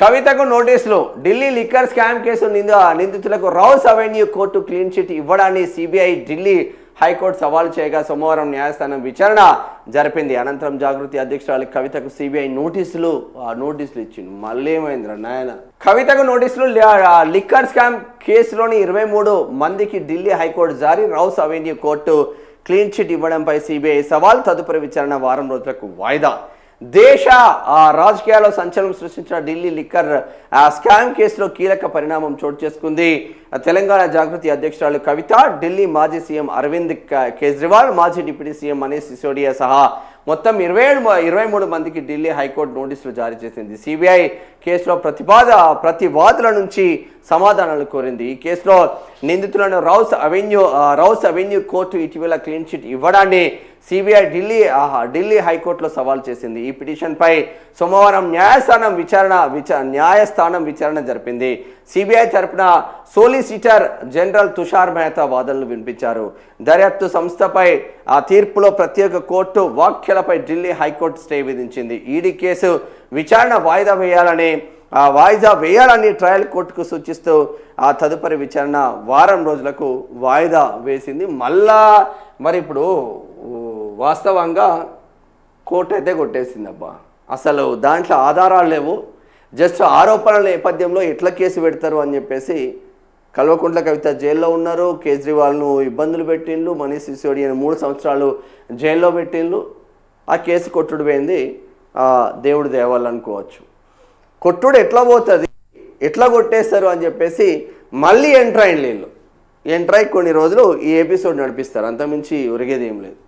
కవితకు నోటీసులు. Delhi liquor scam case నిందితులకు Rouse Avenue court clean chit ఇవ్వడాన్ని సిబిఐ ఢిల్లీ హైకోర్టు సవాల్ చేయగా సోమవారం న్యాయస్థానం విచారణ జరిపింది. అనంతరం జాగృతి అధ్యక్షురాలు కవితకు సిబిఐ నోటీసులు ఇచ్చింది. మళ్ళీ ఏమైందిరా నాయన? కవితకు నోటీసులు. లిక్కర్ స్కామ్ కేసులోని 23 మందికి ఢిల్లీ హైకోర్టు జారీ. Rouse Avenue court clean chit ఇవ్వడంపై సిబిఐ సవాల్. తదుపరి విచారణ వారం రోజులకు వాయిదా. దేశ రాజకీయాల్లో సంచలనం సృష్టించిన ఢిల్లీ లిక్కర్ స్కామ్ కేసులో కీలక పరిణామం చోటు చేసుకుంది. తెలంగాణ జాగృతి అధ్యక్షురాలు కవిత, ఢిల్లీ మాజీ సీఎం అరవింద్ కేజ్రీవాల్, మాజీ డిప్యూటీ సీఎం మనీష్ సిసోడియా సహా మొత్తం 23 మందికి ఢిల్లీ హైకోర్టు నోటీసులు జారీ చేసింది. సిబిఐ కేసులో ప్రతివాదుల నుంచి సమాధానాలు కోరింది. ఈ కేసులో నిందితులను రౌస్ అవెన్యూ కోర్టు ఇటీవల క్లీన్ చిట్ ఇవ్వడాన్ని సిబిఐ ఢిల్లీ హైకోర్టులో సవాల్ చేసింది. ఈ పిటిషన్పై సోమవారం న్యాయస్థానం విచారణ జరిపింది. సిబిఐ తరపున సోలిసిటర్ జనరల్ తుషార్ మెహతా వాదనలు వినిపించారు. దర్యాప్తు సంస్థపై ఆ తీర్పులో ప్రత్యేక కోర్టు వ్యాఖ్యలపై ఢిల్లీ హైకోర్టు స్టే విధించింది. ఈడీ కేసు విచారణ వాయిదా వేయాలని ట్రయల్ కోర్టుకు సూచిస్తూ ఆ తదుపరి విచారణ వారం రోజులకు వాయిదా వేసింది. మరి ఇప్పుడు వాస్తవంగా కోర్టు అయితే కొట్టేసింది. అబ్బా, అసలు దాంట్లో ఆధారాలు లేవు, జస్ట్ ఆరోపణల నేపథ్యంలో ఎట్లా కేసు పెడతారు అని చెప్పేసి కల్వకుంట్ల కవిత జైల్లో ఉన్నారు. కేజ్రీవాల్ను ఇబ్బందులు పెట్టిండ్రు. మనీష్ సిసోడియాను 3 సంవత్సరాలు జైల్లో పెట్టిండ్రు. ఆ కేసు కొట్టుడు పోయింది. దేవుడు దేవాళ్ళు అనుకోవచ్చు. కొట్టుడు ఎట్లా పోతుంది, ఎట్లా కొట్టేస్తారు అని చెప్పేసి మళ్ళీ ఎంటర్ అయ్యి కొన్ని రోజులు ఈ ఎపిసోడ్ నడిపిస్తారు. అంతమించి ఒరిగేది ఏం లేదు.